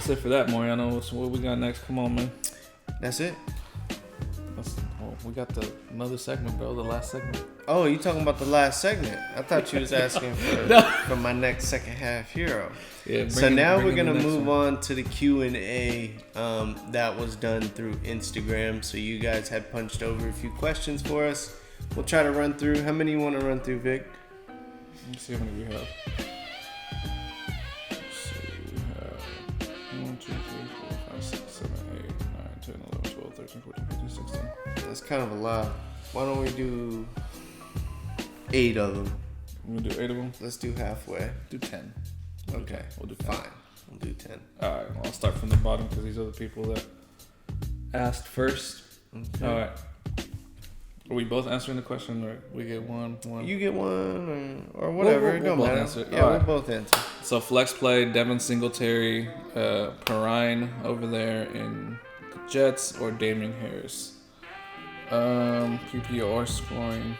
it for that, Mariano. What we got next? Come on, man. That's it. We got another segment, bro. The last segment. Oh, you talking about the last segment? I thought you was asking for my next second half hero. Yeah. So now we're gonna move on to the Q&A that was done through Instagram. So you guys had punched over a few questions for us. We'll try to run through. How many you want to run through, Vic? Let's see how many we have. Let's see. We have 1, 2, 3, 4, 5, 6, 7, 8, 9, 10, 11, 12, 13, 14, 15, 16. That's kind of a lot. Why don't we do 8 of them? We're gonna do 8 of them. Let's do halfway. Do 10. Okay. We'll do 10. Fine. We'll do 10. All right. Well, I'll start from the bottom because these are the people that asked first. Okay. All right. Are we both answering the question, or we get one? You get one, or whatever. It don't both matter. answer. Yeah, All we'll right. both answer. So flex play, Devin Singletary, Perrine over there in the Jets, or Damian Harris. PPR scoring.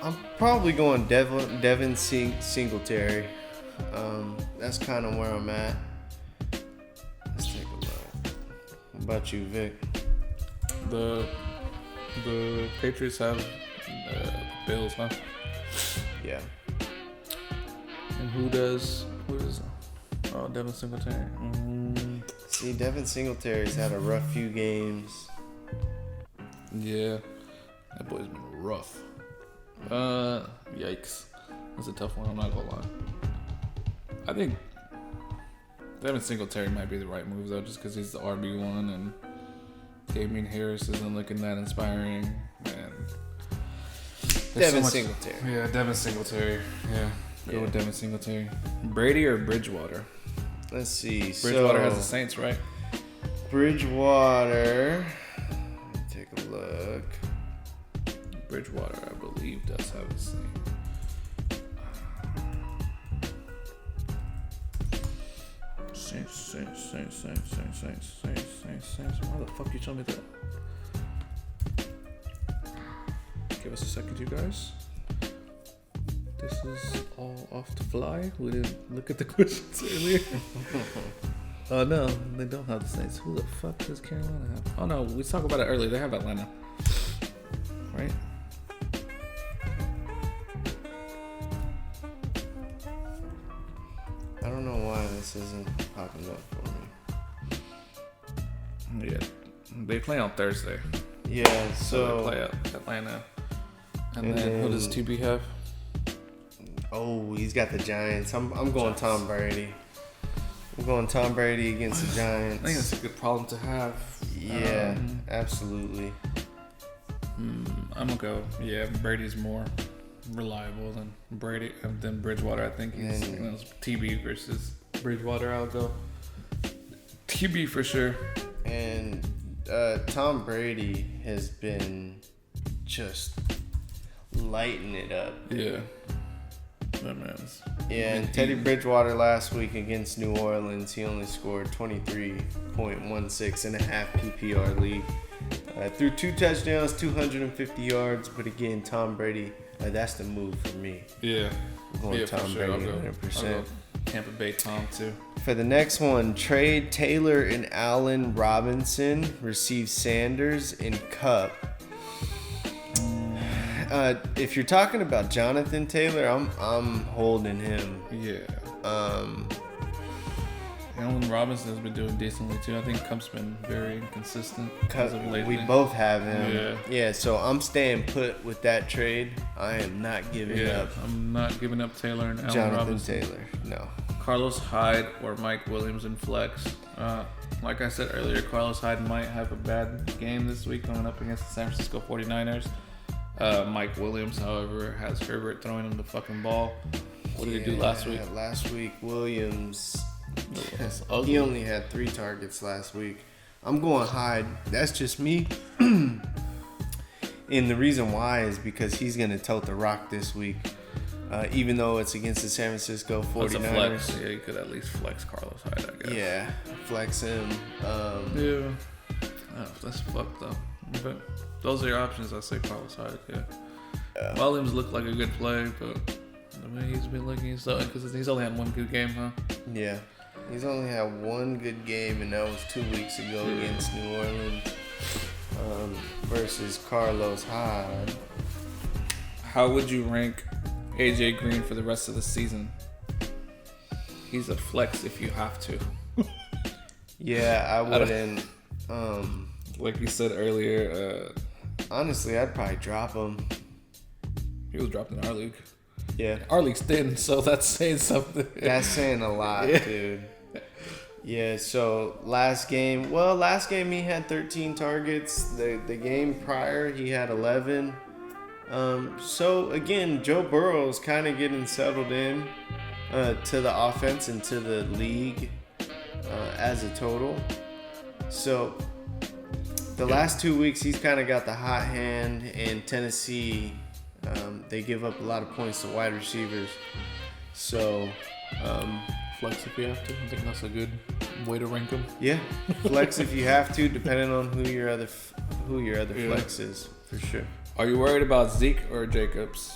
I'm probably going Devin Singletary. That's kind of where I'm at. Let's take a look. What about you, Vic? The Patriots have Bills, huh? Yeah. And who does? Oh, Devin Singletary. See, Devin Singletary's had a rough few games. Yeah, that boy's been rough. Yikes. That's a tough one. I'm not gonna lie. I think Devin Singletary might be the right move though, just because he's the RB1 and Damian Harris isn't looking that inspiring. And Devin Singletary. Yeah, Devin Singletary. Yeah, go with Devin Singletary. Brady or Bridgewater? Let's see. Bridgewater has the Saints, right? Bridgewater. Let me take a look. Bridgewater, I believe, does have the Saints. Saints. Why the fuck you tell me that? Give us a second, you guys. This is all off the fly. We didn't look at the questions earlier. Oh no, they don't have the Saints. Who the fuck does Carolina have? Oh no, we talked about it earlier. They have Atlanta, right? I don't know why this isn't popping up for me. Yeah, they play on Thursday. Yeah, So they play at Atlanta. And then who does TB have? Oh, he's got the Giants. I'm going Tom Brady. I'm going Tom Brady against the Giants. I think that's a good problem to have. Yeah, absolutely. I'm gonna go. Yeah, Brady's more reliable than Bridgewater. I think he's TB versus Bridgewater. I'll go TB for sure. And Tom Brady has been just lighting it up. Yeah. That man's. Yeah, and Teddy Bridgewater last week against New Orleans, he only scored 23.16 in a half PPR league. Threw 2 touchdowns, 250 yards, but again, Tom Brady, that's the move for me. Yeah. I'm going Tom for sure. Brady I'll 100%. go Tampa Bay Tom too. For the next one, trade Taylor and Allen Robinson, receive Sanders and Cup. If you're talking about Jonathan Taylor, I'm holding him. Yeah. Allen Robinson has been doing decently too. I think Cup's been very inconsistent as of lately. We both have him. Yeah. So I'm staying put with that trade. I am not giving up I'm not giving up Taylor and Allen Jonathan Robinson. Taylor. No. Carlos Hyde or Mike Williams in flex. Like I said earlier, Carlos Hyde might have a bad game this week coming up against the San Francisco 49ers. Mike Williams, however, has Herbert throwing him the fucking ball. What did he do last week? Last week, Williams, ugly. he only had 3 targets last week. I'm going Hyde. That's just me. And the reason why is because he's going to tote the rock this week. Even though it's against the San Francisco 49ers. That's a flex. Yeah, you could at least flex Carlos Hyde, I guess. Yeah, flex him. Yeah. Oh, that's fucked though. But those are your options. I say Carlos Hyde. Yeah. Williams looked like a good play, but the way he's been looking, because he's only had one good game, huh? Yeah. He's only had one good game, and that was 2 weeks ago against New Orleans versus Carlos Hyde. How would you rank AJ Green for the rest of the season? He's a flex if you have to. Yeah, I wouldn't. Like you said earlier, Honestly, I'd probably drop him. he was dropped in our league. Yeah. Our league's thin, so that's saying something. That's saying a lot, dude. Yeah, so last game he had 13 targets. The game prior, he had 11. So again, Joe Burrow's kind of getting settled in to the offense and to the league as a total. So the last 2 weeks, he's kind of got the hot hand, and Tennessee, they give up a lot of points to wide receivers. So, Flex if you have to. I think that's a good way to rank him. yeah, flex if you have to, depending on who your other flex is, for sure. Are you worried about Zeke or Jacobs?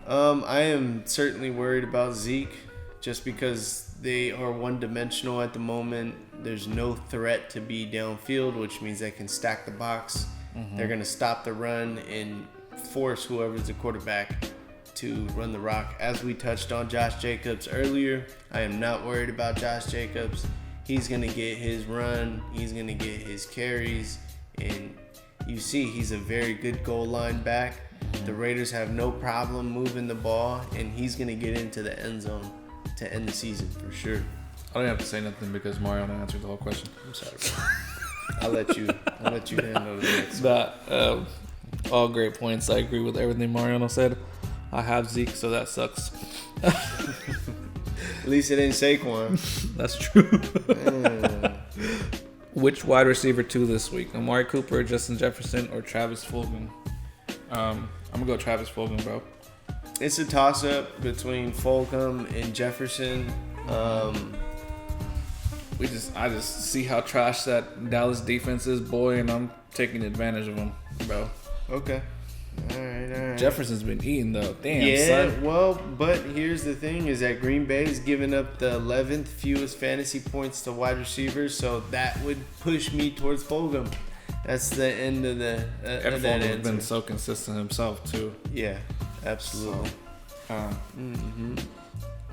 I am certainly worried about Zeke, just because they are one-dimensional at the moment. There's no threat to be downfield, which means they can stack the box. Mm-hmm. They're going to stop the run and force whoever's the quarterback to run the rock. As we touched on Josh Jacobs earlier, I am not worried about Josh Jacobs. He's going to get his run. He's going to get his carries. And you see, he's a very good goal line back. The Raiders have no problem moving the ball, and he's going to get into the end zone to end the season for sure. I don't have to say nothing because Mariano answered the whole question. I'm sorry, bro. I'll let you handle the next one. All great points. I agree with everything Mariano said. I have Zeke, so that sucks. At least it ain't Saquon. That's true. Which wide receiver 2 this week? Amari Cooper, Justin Jefferson, or Travis Fulgham? I'm gonna go Travis Fulgham, bro. It's a toss-up between Fulgham and Jefferson. I just see how trash that Dallas defense is, boy, and I'm taking advantage of them, bro. Okay. All right. Jefferson's been eating though. Damn, yeah, son. well, but here's the thing: is that Green Bay's giving up the 11th fewest fantasy points to wide receivers, so that would push me towards Fulgham. That's the end of the. Fulgham's been so consistent himself too. Yeah, absolutely. So,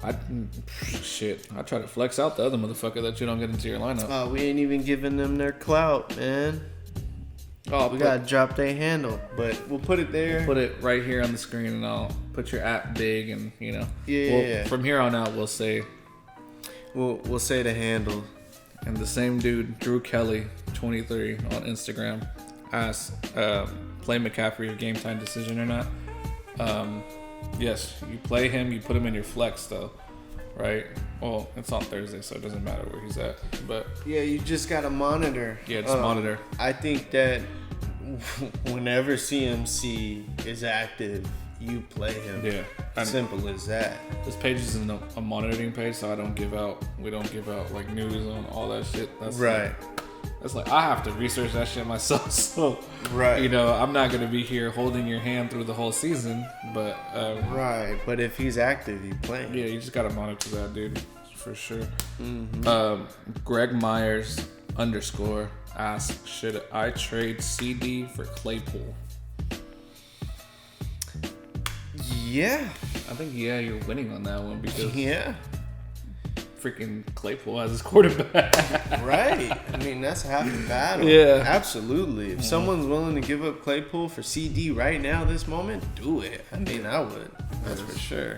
I try to flex out the other motherfucker that you don't get into your lineup. Oh, we ain't even giving them their clout, man. Oh, we gotta drop their handle, but we'll put it there. Put it right here on the screen, and I'll put your app big, and Yeah. From here on out, we'll say the handle. And the same dude, Drew Kelly, 23 on Instagram, asked, "Play McCaffrey a game time decision or not?" Yes, you play him. You put him in your flex though, right? Well, it's on Thursday, so it doesn't matter where he's at. But yeah, you just gotta monitor. Yeah, just monitor. I think that whenever CMC is active, you play him. Yeah, simple as that. This page isn't a monitoring page, so we don't give out like news on all that shit. That's right. That's like I have to research that shit myself. So right, I'm not gonna be here holding your hand through the whole season. But right, but if he's active, you play him. Yeah, you just gotta monitor that dude for sure. Mm-hmm. Greg Myers _ asks, should I trade CD for Claypool? Yeah, I think you're winning on that one because freaking Claypool as his quarterback. Right. I mean, that's half the battle. Yeah. Absolutely. If someone's willing to give up Claypool for CD right now, this moment, do it. I mean, I would. That's for sure.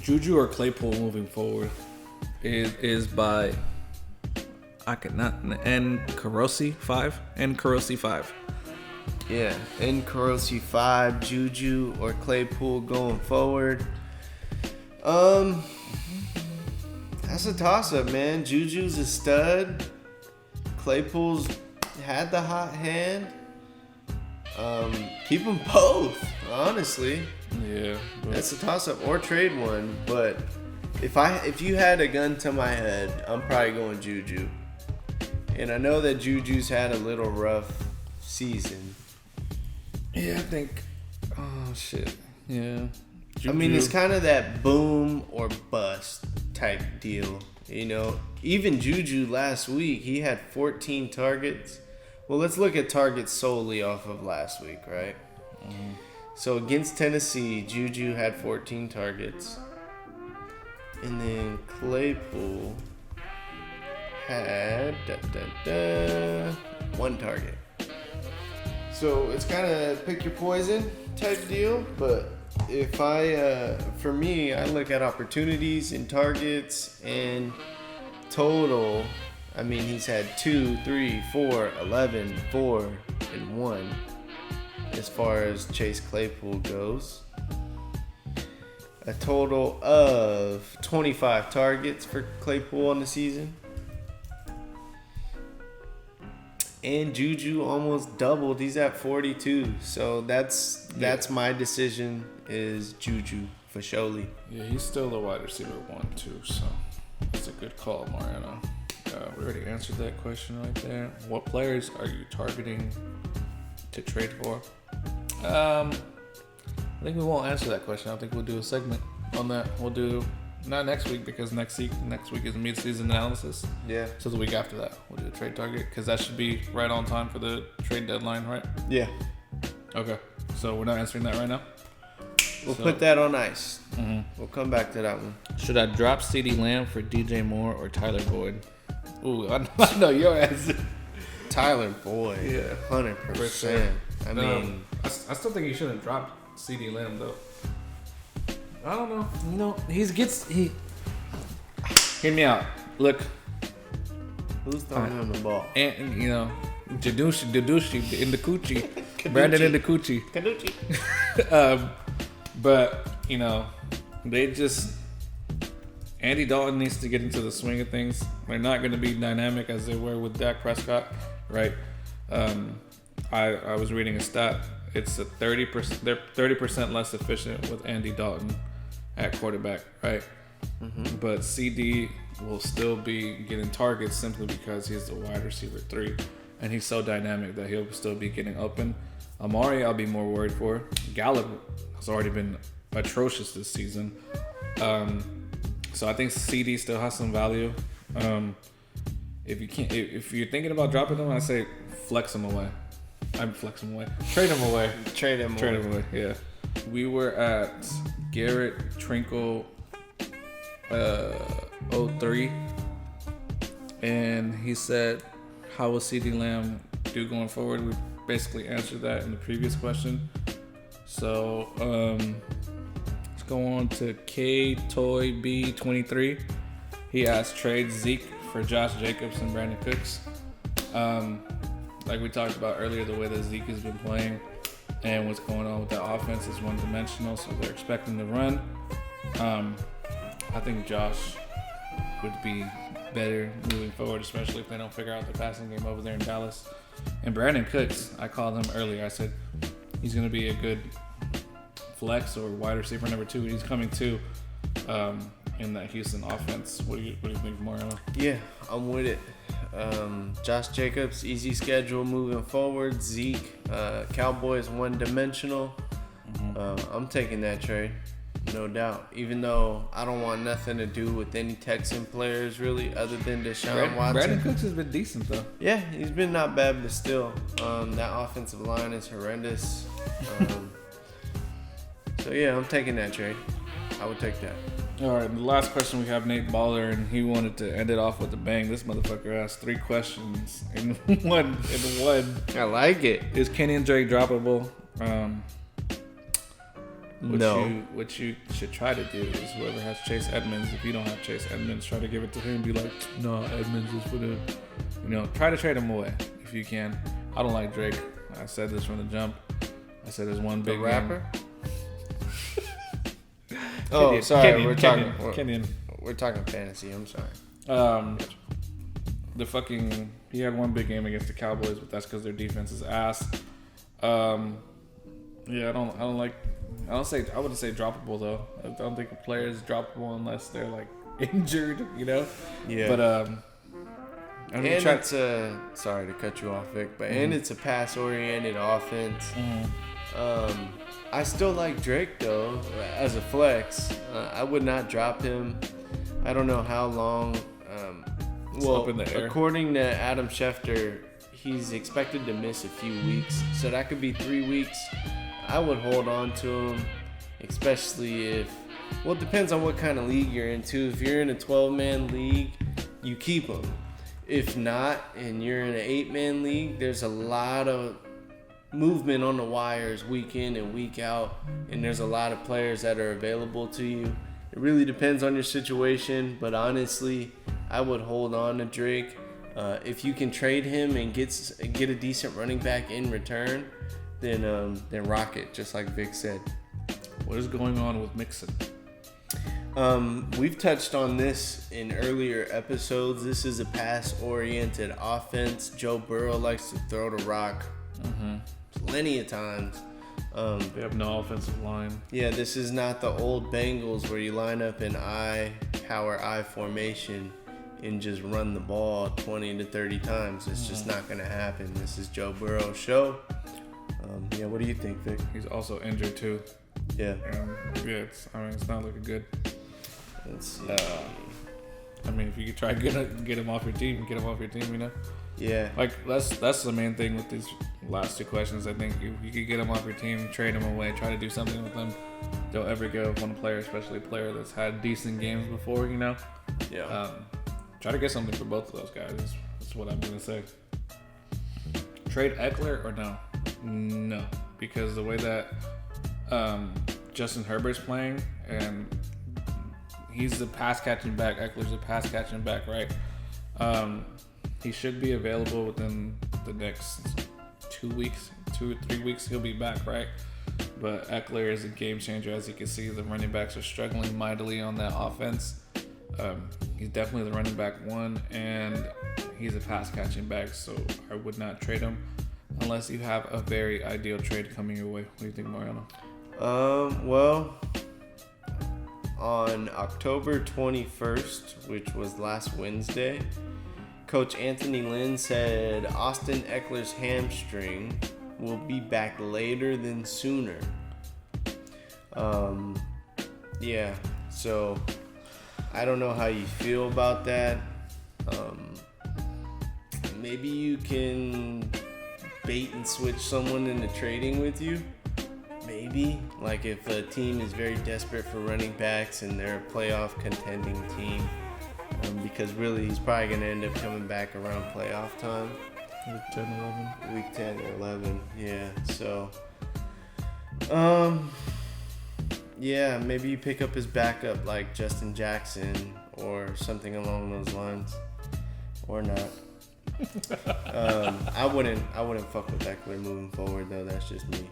Juju or Claypool moving forward is by Carosi 5 and Carosi 5. Yeah, and Carosi 5, Juju or Claypool going forward. That's a toss-up, man. Juju's a stud. Claypool's had the hot hand. Keep them both, honestly. Yeah. That's a toss-up, or trade one. But if you had a gun to my head, I'm probably going Juju. And I know that Juju's had a little rough season. Yeah, I think. Oh shit. Yeah. Juju. I mean, it's kind of that boom or bust type deal. You know, even Juju last week, he had 14 targets. Well, let's look at targets solely off of last week, right? Mm-hmm. So against Tennessee, Juju had 14 targets. And then Claypool had 1 target. So it's kind of pick your poison type deal. But if for me, I look at opportunities and targets and total. I mean, he's had 2, 3, 4, 11, 4, and 1 as far as Chase Claypool goes. A total of 25 targets for Claypool on the season. And Juju almost doubled. He's at 42. So that's my decision is Juju for surely. Yeah, he's still a wide receiver 1 too. So that's a good call, Mariano. We already answered that question right there. What players are you targeting to trade for? I think we won't answer that question. I think we'll do a segment on that. We'll do not next week because next week is mid-season analysis. Yeah. So the week after that, we'll do a trade target because that should be right on time for the trade deadline, right? Yeah. Okay. So we're not answering that right now. We'll put that on ice. Mm-hmm. We'll come back to that one. Should I drop CeeDee Lamb for DJ Moore or Tyler Boyd? Ooh, I know your answer. Tyler Boyd. Yeah. 100%. I mean, I still think you shouldn't drop CeeDee Lamb though. I don't know. No, he. Hear me out. Look. Who's throwing him the ball? And you know, Dadushi in the coochie. Brandon in the coochie. Kaduchi. But you know, they just. Andy Dalton needs to get into the swing of things. They're not going to be dynamic as they were with Dak Prescott, right? I was reading a stat. It's a 30%. They're 30% less efficient with Andy Dalton at quarterback, right? Mm-hmm. But CD will still be getting targets simply because he's the wide receiver 3, and he's so dynamic that he'll still be getting open. Amari, I'll be more worried for. Gallup has already been atrocious this season. So I think CD still has some value. If you're thinking about dropping him, I say flex him away. Flex him away. Trade him away. Trade him away. Yeah. We were at Garrett Trinkle 03, and he said, "How will CeeDee Lamb do going forward?" We basically answered that in the previous question. So let's go on to KToyB23. He asked, trade Zeke for Josh Jacobs and Brandon Cooks. Like we talked about earlier, the way that Zeke has been playing and what's going on with that offense is one-dimensional, so they're expecting to run. I think Josh would be better moving forward, especially if they don't figure out the passing game over there in Dallas. And Brandon Cooks, I called him earlier. I said he's going to be a good flex or wide receiver number 2. He's coming too in that Houston offense. What do you think, Mariano? Yeah, I'm with it. Josh Jacobs, easy schedule moving forward. Zeke, Cowboys one-dimensional. Mm-hmm. I'm taking that trade, no doubt. Even though I don't want nothing to do with any Texan players really, other than Deshaun Watson. Brandon Cooks has been decent though. Yeah, he's been not bad, but still, that offensive line is horrendous. So yeah, I'm taking that trade. I would take that. All right, the last question we have Nate Baller, and he wanted to end it off with a bang. This motherfucker asked 3 questions in one. I like it. Is Kenyon Drake droppable? No. What you should try to do is whoever has Chase Edmonds, if you don't have Chase Edmonds, try to give it to him. Be like, no, Edmonds is for the, try to trade him away if you can. I don't like Drake. I said this from the jump. I said there's one big rapper. Oh, sorry. Kenyon. We're talking fantasy. I'm sorry. He had one big game against the Cowboys, but that's because their defense is ass. I wouldn't say droppable though. I don't think a player is droppable unless they're like injured, Yeah. But it's sorry to cut you off, Vic, but and it's a pass-oriented offense. Mm-hmm. I still like Drake though as a flex. I would not drop him. I don't know how long Well, up in the air. according to Adam Schefter, he's expected to miss a few weeks, so that could be 3 weeks. I would hold on to him, especially if, well, it depends on what kind of league you're into. If you're in a 12-man league, you keep him. If not, and you're in an 8-man league, there's a lot of movement on the wires week in and week out, and there's a lot of players that are available to you. It really depends on your situation, but honestly, I would hold on to Drake. If you can trade him and get a decent running back in return, then rock it, just like Vic said. What is going on with Mixon? We've touched on this in earlier episodes. This is a pass-oriented offense. Joe Burrow likes to throw the rock plenty of times. They have no offensive line. Yeah, this is not the old Bengals where you line up in power I formation and just run the ball 20 to 30 times. It's just not going to happen. This is Joe Burrow's show. Yeah, what do you think, Vic? He's also injured too. Yeah. Yeah, it's not looking good. Let's see. I mean, if you could try to get him off your team, you know? Yeah. Like, that's the main thing with these last two questions. I think if you could get him off your team, trade him away, try to do something with him, don't ever give one player, especially a player that's had decent games before, you know? Yeah. Try to get something for both of those guys. That's what I'm going to say. Trade Eckler or no? No. Because the way that Justin Herbert's playing, and he's the pass-catching back. Eckler's the pass-catching back, right? He should be available within the next 2 weeks, 2 or 3 weeks. He'll be back, right? But Eckler is a game changer. As you can see, the running backs are struggling mightily on that offense. He's definitely the running back one, and he's a pass-catching back, so I would not trade him unless you have a very ideal trade coming your way. What do you think, Mariano? Well, on October 21st, which was last Wednesday, Coach Anthony Lynn said Austin Eckler's hamstring will be back later than sooner. Yeah, so I don't know how you feel about that. Maybe you can bait and switch someone into trading with you. Maybe. Like if a team is very desperate for running backs and they're a playoff contending team. Because really he's probably going to end up coming back around playoff time. Week 10, 11. Week 10 or 11, yeah. So, yeah, maybe you pick up his backup like Justin Jackson or something along those lines. Or not. I wouldn't fuck with Eckler moving forward though. That's just me.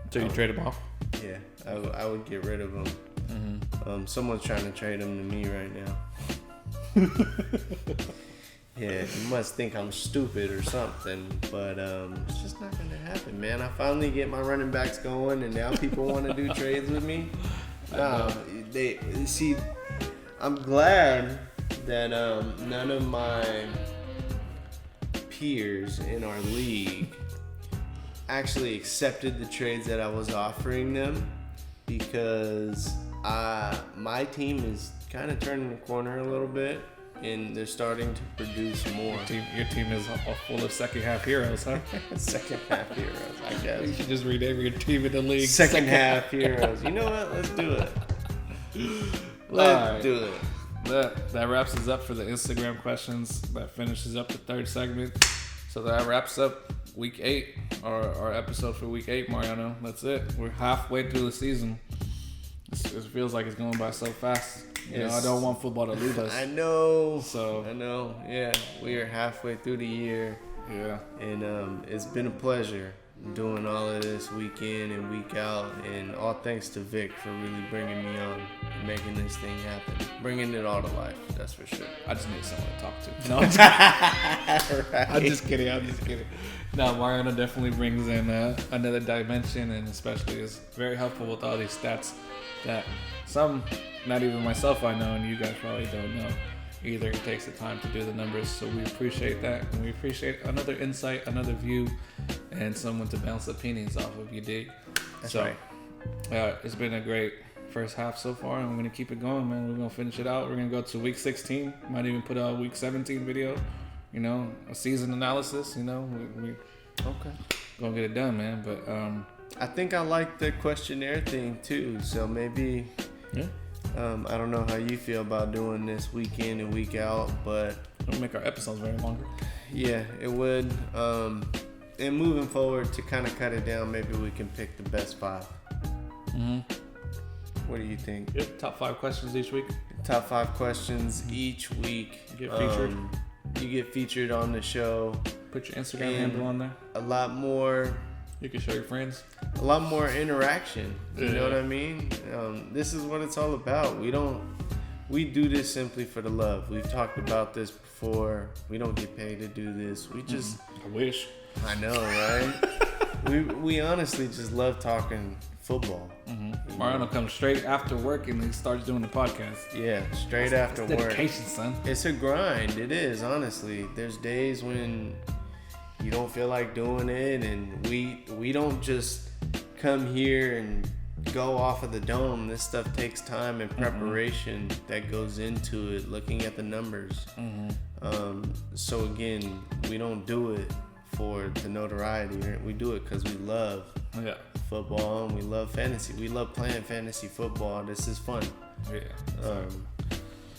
So you trade him off? Yeah, I would get rid of him. Mm-hmm. Someone's trying to trade him to me right now. Yeah, you must think I'm stupid or something, but it's just not gonna happen, man. I finally get my running backs going, and now people want to do trades with me. They see. I'm glad that none of my peers in our league actually accepted the trades that I was offering them, because my team is kind of turning the corner a little bit, and they're starting to produce more. Your team is full of second half heroes, huh? Second half heroes, I guess. You should just rename your team in the league. Second half heroes. You know what? Let's do it. Let's do it. That wraps us up for the Instagram questions. That finishes up the third segment. So that wraps up week 8, our episode for week 8, Mariano. That's it. We're halfway through the season. It feels like it's going by so fast. You know, I don't want football to lose us. I know. So I know. Yeah, we are halfway through the year. Yeah. And it's been a pleasure doing all of this week in and week out, and all thanks to Vic for really bringing me on and making this thing happen, bringing it all to life. That's for sure. I just need someone to talk to. No, I'm just kidding. No, Mariano definitely brings in another dimension, and especially is very helpful with all these stats that some, not even myself, I know, and you guys probably don't know either. He takes the time to do the numbers, so we appreciate that, and we appreciate another insight, another view, and someone to bounce opinions off of. You dig? That's right. It's been a great first half so far, and we're gonna keep it going, man. We're gonna finish it out. We're gonna go to week 16. Might even put out a week 17 video. You know, a season analysis. You know, we Okay. gonna get it done, man. But I think I like the questionnaire thing too. So maybe, yeah, I don't know how you feel about doing this week in and week out, but it'll make our episodes very longer. yeah, it would. And moving forward, to kind of cut it down, maybe we can pick the best 5. Mm-hmm. What do you think? Yep. Top 5 questions each week. Top 5 questions each week. You get featured. You get featured on the show. Put your Instagram And handle on there. A lot more You can show your friends. interaction. You know what I mean? This is what it's all about. We do this simply for the love. We've talked about this before. We don't get paid to do this. We just, I wish. I know, right? we honestly just love talking football. Mm-hmm. Mariano comes straight after work and he starts doing the podcast. Yeah, straight after work. Dedication, son. It's a grind. It is, honestly. There's days when you don't feel like doing it, and we don't just come here and go off of the dome. This stuff takes time and preparation that goes into it, looking at the numbers. So again, we don't do it for the notoriety. We do it because we love football and we love fantasy. We love playing fantasy football. This is fun. Yeah.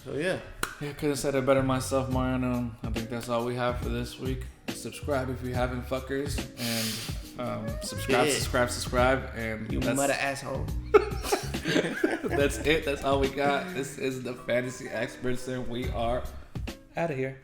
So yeah. Yeah, could have said it better myself, Mariano. I think that's all we have for this week. Subscribe if you haven't, fuckers, and subscribe, and You mother asshole. that's it. That's all we got. This is the Fantasy Experts, and we are out of here.